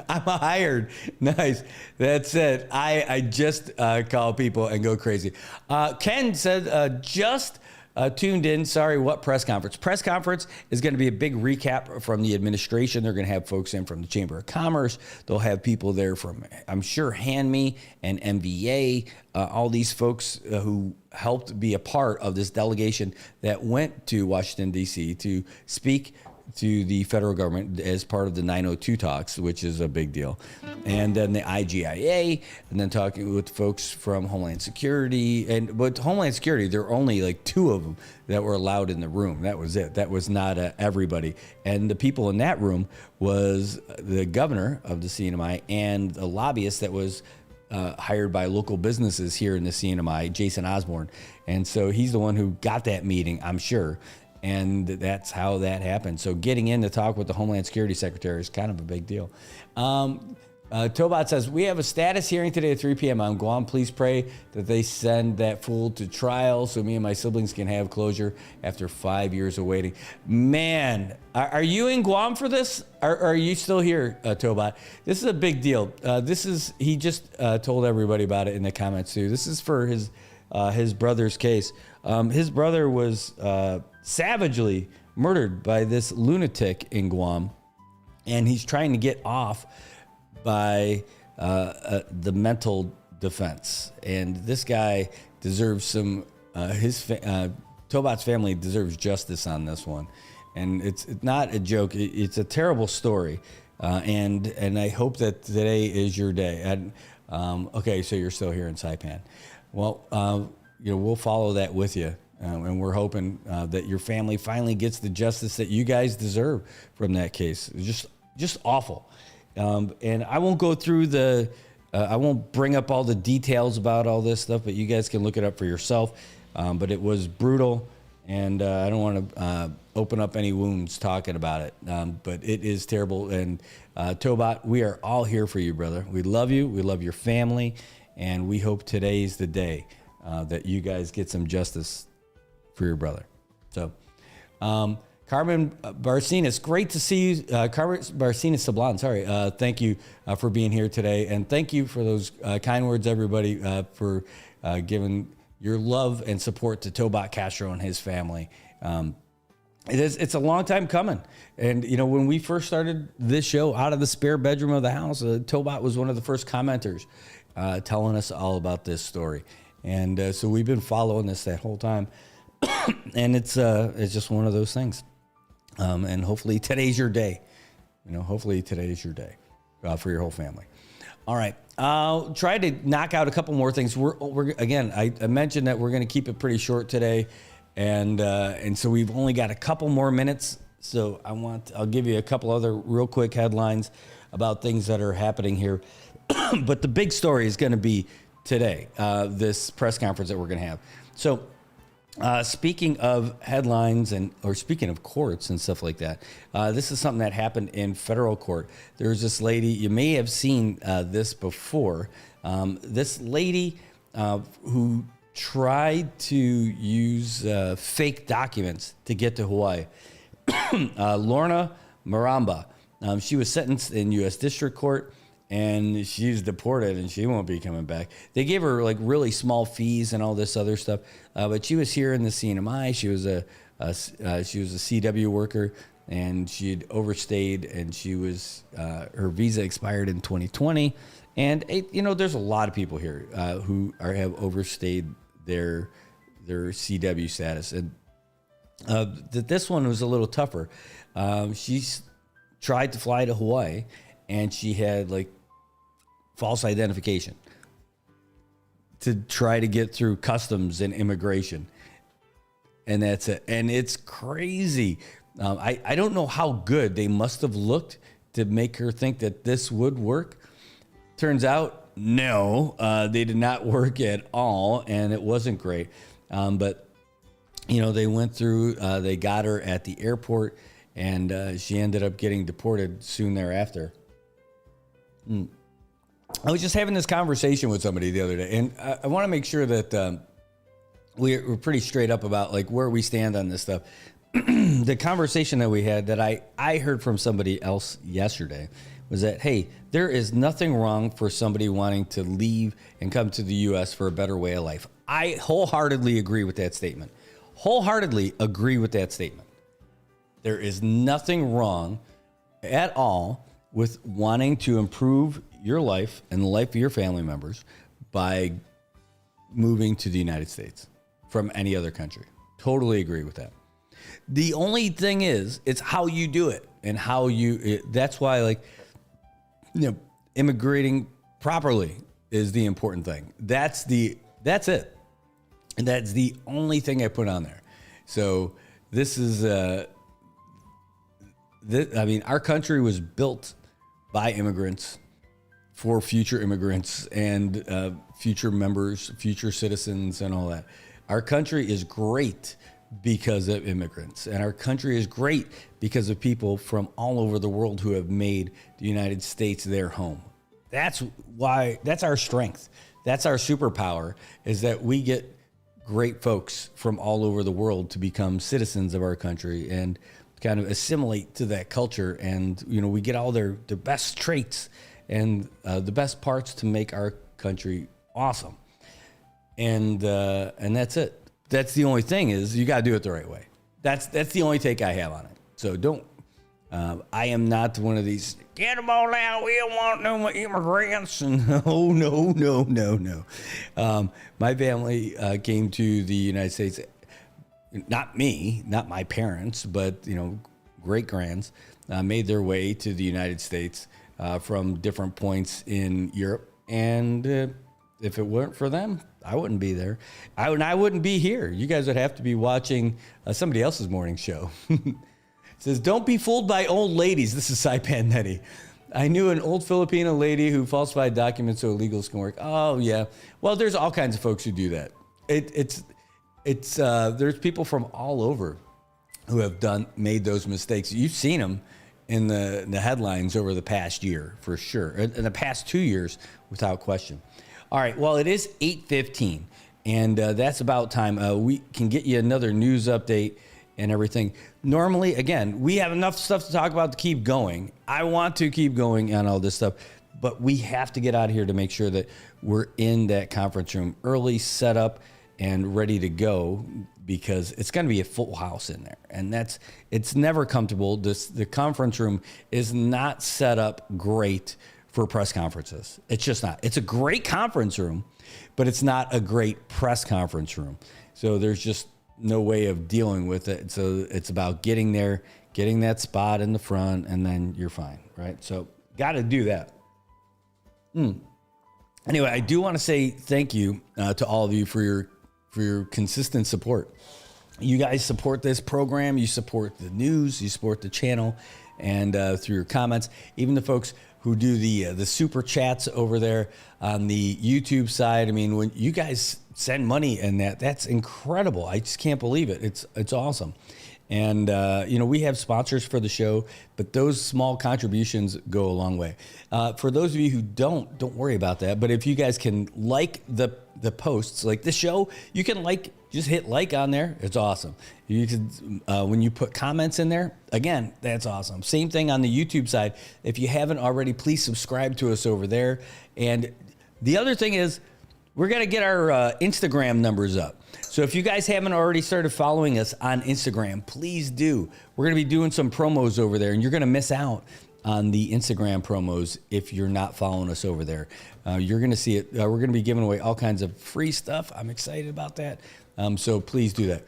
I'm hired. Nice. That's it. I just call people and go crazy. Ken said just tuned in. Sorry, what press conference? Press conference is going to be a big recap from the administration. They're going to have folks in from the Chamber of Commerce. They'll have people there from, I'm sure, HandMe and MVA, all these folks who helped be a part of this delegation that went to Washington, D.C. to speak to the federal government as part of the 902 talks, which is a big deal. And then the IGIA, and then talking with folks from Homeland Security. And with Homeland Security, there were only like 2 of them that were allowed in the room. That was it. That was not everybody. And the people in that room was the governor of the CNMI and a lobbyist that was hired by local businesses here in the CNMI, Jason Osborne. And so he's the one who got that meeting, I'm sure. And that's how that happened. So getting in to talk with the Homeland Security Secretary is kind of a big deal. Tobot says, we have a status hearing today at 3 p.m. on Guam. Please pray that they send that fool to trial so me and my siblings can have closure after 5 years of waiting. Man, are you in Guam for this? Are you still here, Tobot? This is a big deal. He just told everybody about it in the comments too. This is for his brother's case. His brother was savagely murdered by this lunatic in Guam, and he's trying to get off by the mental defense. And this guy deserves some, Tobot's family deserves justice on this one. And it's not a joke. It's a terrible story. And I hope that today is your day. And, okay, so you're still here in Saipan. Well, we'll follow that with you. And we're hoping that your family finally gets the justice that you guys deserve from that case. It's just awful. And I won't go through I won't bring up all the details about all this stuff, but you guys can look it up for yourself. But it was brutal, and I don't want to open up any wounds talking about it. But it is terrible. And Tobot, we are all here for you, brother. We love you. We love your family. And we hope today's the day that you guys get some justice for your brother. So, Carmen Barcinas, great to see you. Carmen Barcinas Sablan, sorry. Thank you for being here today. And thank you for those kind words, everybody, for giving your love and support to Tobot Castro and his family. It's a long time coming. And, when we first started this show out of the spare bedroom of the house, Tobot was one of the first commenters telling us all about this story. And so we've been following this that whole time. And it's just one of those things. And hopefully today's your day. Hopefully today's your day for your whole family. All right. I'll try to knock out a couple more things. We're again, I mentioned that we're going to keep it pretty short today. And so we've only got a couple more minutes. So I'll give you a couple other real quick headlines about things that are happening here. But the big story is going to be today, this press conference that we're going to have. So, speaking of headlines or speaking of courts and stuff like that, this is something that happened in federal court. There's this lady, you may have seen this before. This lady who tried to use fake documents to get to Hawaii. Lorna Maramba. She was sentenced in U.S. District Court, and she's deported, and she won't be coming back. They gave her like really small fees and all this other stuff, but she was here in the CNMI. She was a CW worker, and she'd overstayed, and she was her visa expired in 2020. And there's a lot of people here who have overstayed their CW status, and this one was a little tougher. She's tried to fly to Hawaii, and she had like false identification to try to get through customs and immigration. And that's it. And it's crazy. I don't know how good they must have looked to make her think that this would work. Turns out, no, they did not work at all. And it wasn't great. But, they went through, they got her at the airport, and she ended up getting deported soon thereafter. I was just having this conversation with somebody the other day, and I want to make sure that we're pretty straight up about like where we stand on this stuff. The conversation that we had that I heard from somebody else yesterday was that, hey, there is nothing wrong for somebody wanting to leave and come to the U.S. for a better way of life. I wholeheartedly agree with that statement. wholeheartedly agree with that statement. There is nothing wrong at all with wanting to improve your life and the life of your family members by moving to the United States from any other country. Totally agree with that. The only thing is, it's how you do it and how that's why, like, immigrating properly is the important thing. That's it. And that's the only thing I put on there. So this is, our country was built by immigrants for future immigrants and future members, future citizens, and all that. Our country is great because of immigrants, and our country is great because of people from all over the world who have made the United States their home. That's why, that's our strength. That's our superpower, is that we get great folks from all over the world to become citizens of our country and kind of assimilate to that culture. And, we get all their best traits and the best parts to make our country awesome. And that's it. That's the only thing, is you got to do it the right way. That's the only take I have on it. So don't, I am not one of these, get them all out, we don't want no more immigrants. No. My family came to the United States, not me, not my parents, but, great-grands made their way to the United States from different points in Europe. And if it weren't for them, I wouldn't be there. I wouldn't be here. You guys would have to be watching somebody else's morning show. It says, don't be fooled by old ladies. This is Saipan Neti. I knew an old Filipino lady who falsified documents so illegals can work. Oh, yeah. Well, there's all kinds of folks who do that. There's people from all over who have made those mistakes. You've seen them in the headlines over the past year, for sure. In the past 2 years, without question. All right, well, it is 8:15, and that's about time. We can get you another news update and everything. Normally, again, we have enough stuff to talk about to keep going. I want to keep going on all this stuff, but we have to get out of here to make sure that we're in that conference room early, set up, and ready to go, because it's going to be a full house in there, and it's never comfortable. The conference room is not set up great for press conferences. It's just not. It's a great conference room, but it's not a great press conference room. So there's just no way of dealing with it. So it's about getting there, getting that spot in the front, and then you're fine, right? So got to do that. Anyway, I do want to say thank you to all of you for your consistent support. You guys support this program. You support the news. You support the channel, and through your comments, even the folks who do the super chats over there on the YouTube side. I mean, when you guys send money and that's incredible. I just can't believe it. It's awesome. And, we have sponsors for the show, but those small contributions go a long way. For those of you who don't worry about that. But if you guys can like the posts, like this show, you can just hit like on there. It's awesome. You can, when you put comments in there, again, that's awesome. Same thing on the YouTube side. If you haven't already, please subscribe to us over there. And the other thing is, we're going to get our Instagram numbers up. So if you guys haven't already started following us on Instagram, please do. We're going to be doing some promos over there, and you're going to miss out on the Instagram promos if you're not following us over there. You're going to see it. We're going to be giving away all kinds of free stuff. I'm excited about that. So please do that.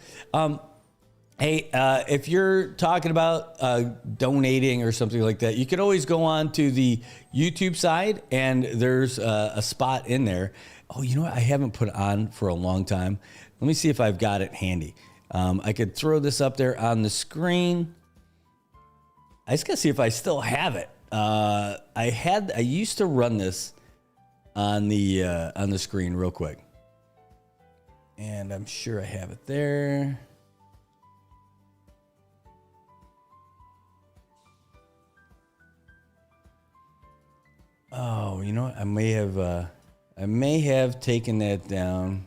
Hey, if you're talking about donating or something like that, you can always go on to the YouTube side, and there's a spot in there. Oh, you know what? I haven't put on for a long time. Let me see if I've got it handy. I could throw this up there on the screen. I just gotta see if I still have it. I used to run this on the screen real quick, and I'm sure I have it there. Oh, you know what? I may have taken that down.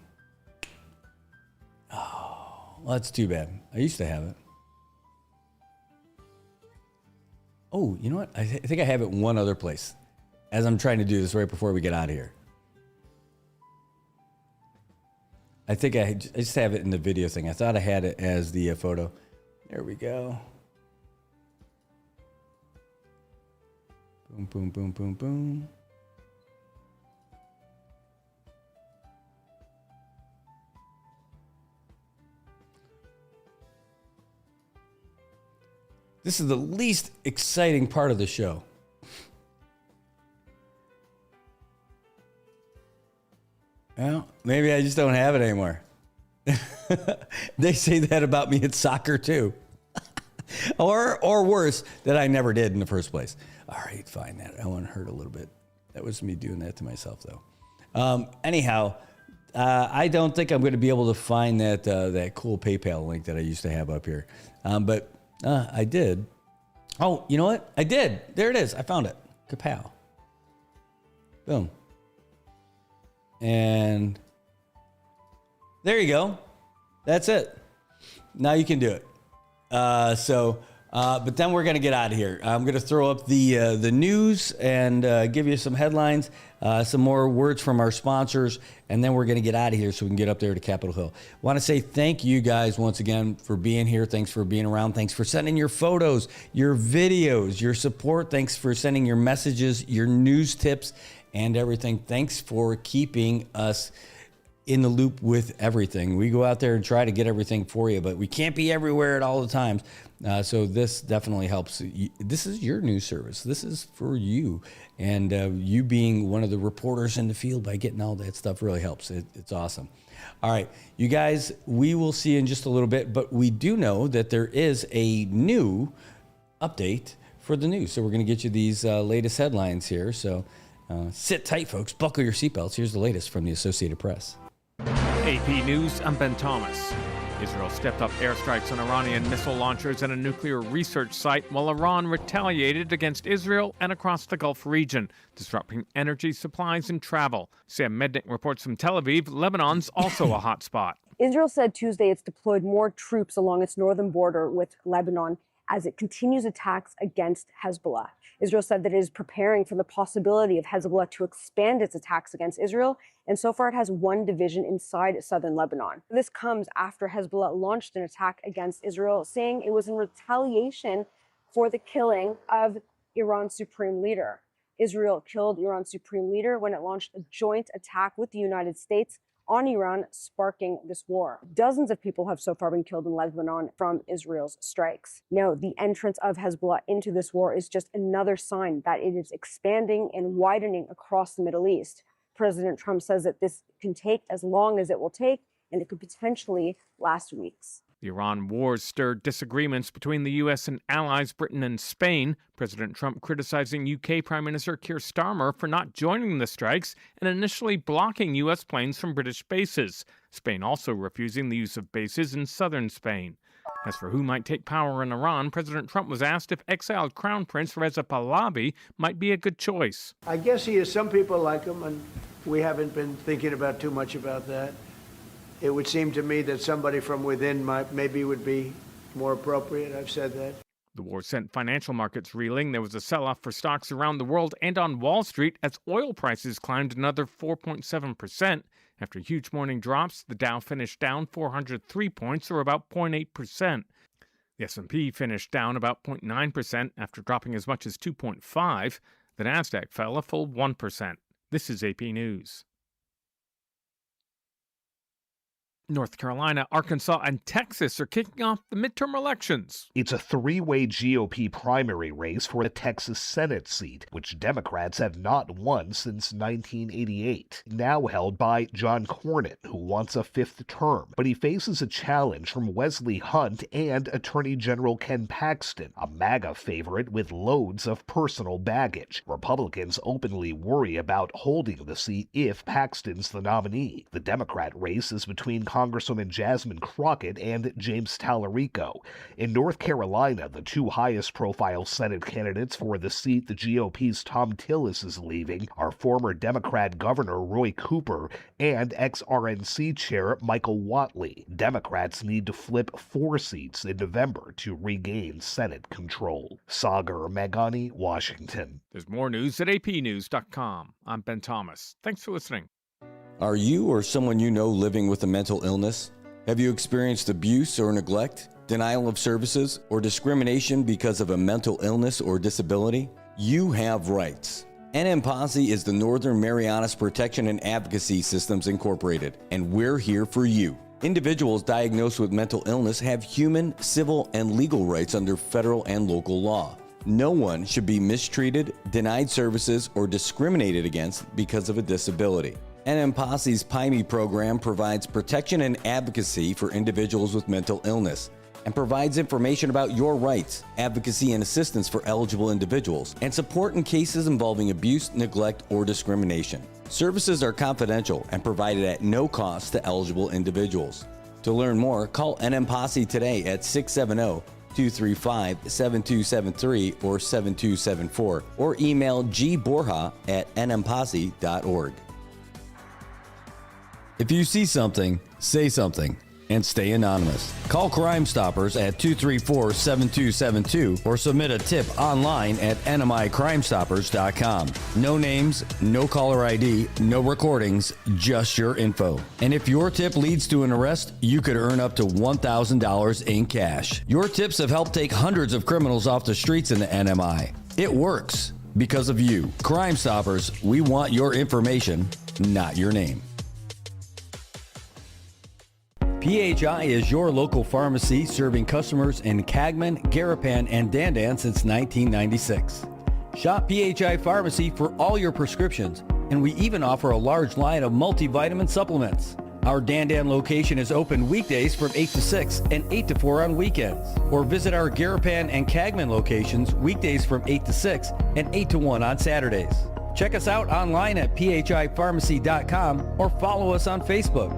Oh, well, that's too bad. I used to have it. Oh, you know what? I think I have it one other place as I'm trying to do this right before we get out of here. I think I just have it in the video thing. I thought I had it as the photo. There we go. Boom, boom, boom, boom, boom. This is the least exciting part of the show. Well, maybe I just don't have it anymore. They say that about me at soccer too. or worse, that I never did in the first place. All right, fine. That one hurt a little bit. That was me doing that to myself, though. Anyhow, I don't think I'm going to be able to find that cool PayPal link that I used to have up here. But I did. Oh, you know what? I did. There it is. I found it. Kapow. Boom. And there you go. That's it. Now you can do it. But then we're going to get out of here. I'm going to throw up the news and give you some headlines, some more words from our sponsors, and then we're going to get out of here so we can get up there to Capitol Hill. Want to say thank you guys once again for being here. Thanks for being around. Thanks for sending your photos, your videos, your support. Thanks for sending your messages, your news tips, and everything. Thanks for keeping us in the loop with everything. We go out there and try to get everything for you, but we can't be everywhere at all the times. So this definitely helps. This is your news service. This is for you. And you being one of the reporters in the field by getting all that stuff really helps. It's awesome. All right, you guys, we will see you in just a little bit, but we do know that there is a new update for the news. So we're going to get you these latest headlines here. So sit tight, folks. Buckle your seatbelts. Here's the latest from the Associated Press. AP News, I'm Ben Thomas. Israel stepped up airstrikes on Iranian missile launchers and a nuclear research site while Iran retaliated against Israel and across the Gulf region, disrupting energy supplies and travel. Sam Mednick reports from Tel Aviv. Lebanon's also a hot spot. Israel said Tuesday it's deployed more troops along its northern border with Lebanon as it continues attacks against Hezbollah. Israel said that it is preparing for the possibility of Hezbollah to expand its attacks against Israel, and so far it has one division inside southern Lebanon. This comes after Hezbollah launched an attack against Israel, saying it was in retaliation for the killing of Iran's supreme leader. Israel killed Iran's supreme leader when it launched a joint attack with the United States on Iran, sparking this war. Dozens of people have so far been killed in Lebanon from Israel's strikes. Now, the entrance of Hezbollah into this war is just another sign that it is expanding and widening across the Middle East. President Trump says that this can take as long as it will take, and it could potentially last weeks. The Iran wars stirred disagreements between the U.S. and allies Britain and Spain. President Trump criticizing UK Prime Minister Keir Starmer for not joining the strikes and initially blocking U.S. planes from British bases. Spain also refusing the use of bases in southern Spain. As for who might take power in Iran, President Trump was asked if exiled Crown Prince Reza Pahlavi might be a good choice. I guess he is. Some people like him, and we haven't been thinking about too much about that. It would seem to me that somebody from within maybe would be more appropriate. I've said that. The war sent financial markets reeling. There was a sell-off for stocks around the world and on Wall Street as oil prices climbed another 4.7%. After huge morning drops, the Dow finished down 403 points, or about 0.8%. The S&P finished down about 0.9% after dropping as much as 2.5%. The Nasdaq fell a full 1%. This is AP News. North Carolina, Arkansas, and Texas are kicking off the midterm elections. It's a three-way GOP primary race for the Texas Senate seat, which Democrats have not won since 1988, now held by John Cornyn, who wants a fifth term. But he faces a challenge from Wesley Hunt and Attorney General Ken Paxton, a MAGA favorite with loads of personal baggage. Republicans openly worry about holding the seat if Paxton's the nominee. The Democrat race is between Congresswoman Jasmine Crockett and James Tallarico. In North Carolina, the two highest-profile Senate candidates for the seat the GOP's Tom Tillis is leaving are former Democrat Governor Roy Cooper and ex-RNC Chair Michael Whatley. Democrats need to flip 4 seats in November to regain Senate control. Sagar Meghani, Washington. There's more news at apnews.com. I'm Ben Thomas. Thanks for listening. Are you or someone you know living with a mental illness? Have you experienced abuse or neglect, denial of services, or discrimination because of a mental illness or disability? You have rights. NM Posse is the Northern Marianas Protection and Advocacy Systems Incorporated, and we're here for you. Individuals diagnosed with mental illness have human, civil, and legal rights under federal and local law. No one should be mistreated, denied services, or discriminated against because of a disability. NM Posse's PIME program provides protection and advocacy for individuals with mental illness and provides information about your rights, advocacy, and assistance for eligible individuals, and support in cases involving abuse, neglect, or discrimination. Services are confidential and provided at no cost to eligible individuals. To learn more, call NM Posse today at 670-235-7273 or 7274, or email gborja@nmposse.org. If you see something, say something, and stay anonymous. Call Crime Stoppers at 234-7272 or submit a tip online at nmicrimestoppers.com. No names, no caller ID, no recordings, just your info. And if your tip leads to an arrest, you could earn up to $1,000 in cash. Your tips have helped take hundreds of criminals off the streets in the NMI. It works because of you. Crime Stoppers, we want your information, not your name. PHI is your local pharmacy serving customers in Cagman, Garapan, and Dandan since 1996. Shop PHI Pharmacy for all your prescriptions, and we even offer a large line of multivitamin supplements. Our Dandan location is open weekdays from 8 to 6 and 8 to 4 on weekends. Or visit our Garapan and Cagman locations weekdays from 8 to 6 and 8 to 1 on Saturdays. Check us out online at phipharmacy.com or follow us on Facebook.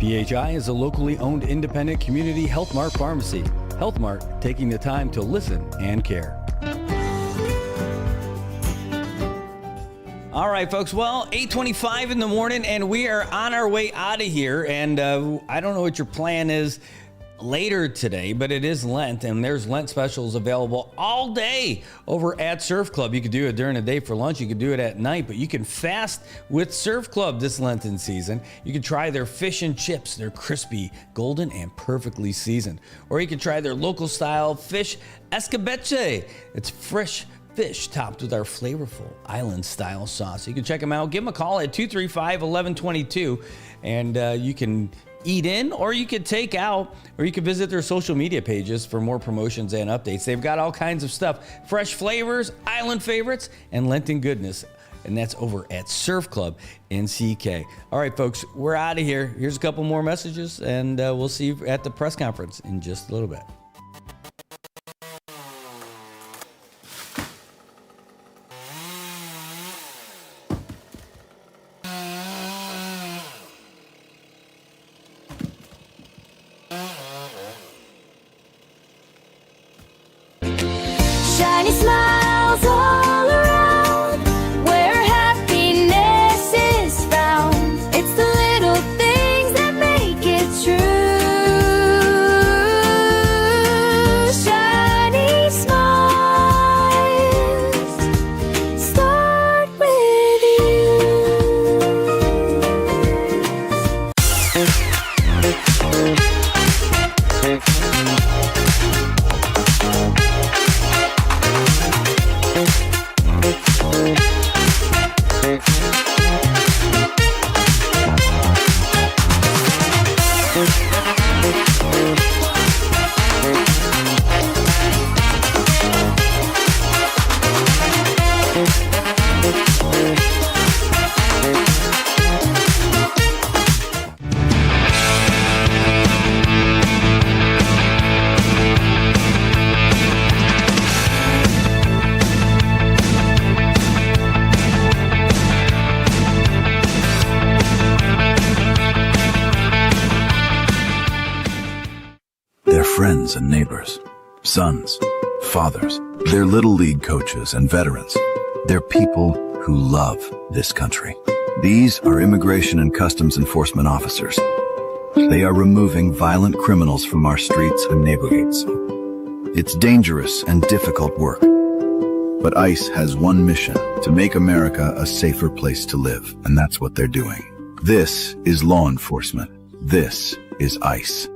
PHI is a locally owned independent community Health Mart pharmacy. Health Mart, taking the time to listen and care. All right, folks. Well, 8:25 in the morning, and we are on our way out of here. And I don't know what your plan is later today, but it is Lent, and there's Lent specials available all day over at Surf Club. You could do it during the day for lunch. You could do it at night, but you can fast with Surf Club this Lenten season. You can try their fish and chips. They're crispy, golden, and perfectly seasoned. Or you can try their local style fish escabeche. It's fresh fish topped with our flavorful island style sauce. You can check them out. Give them a call at 235-1122, and you can eat in, or you could take out, or you can visit their social media pages for more promotions and updates. They've got all kinds of stuff, fresh flavors, island favorites, and Lenten goodness. And that's over at Surf Club in CK. All right, folks, we're out of here. Here's a couple more messages, and we'll see you at the press conference in just a little bit. Shiny smiles all around, where happiness is found. It's the little things that make it true. Shiny smiles start with They're friends and neighbors, sons, fathers. They're little league coaches and veterans. They're people who love this country. These are Immigration and Customs Enforcement officers. They are removing violent criminals from our streets and neighborhoods. It's dangerous and difficult work. But ICE has one mission: to make America a safer place to live, and that's what they're doing. This is law enforcement. This is ICE.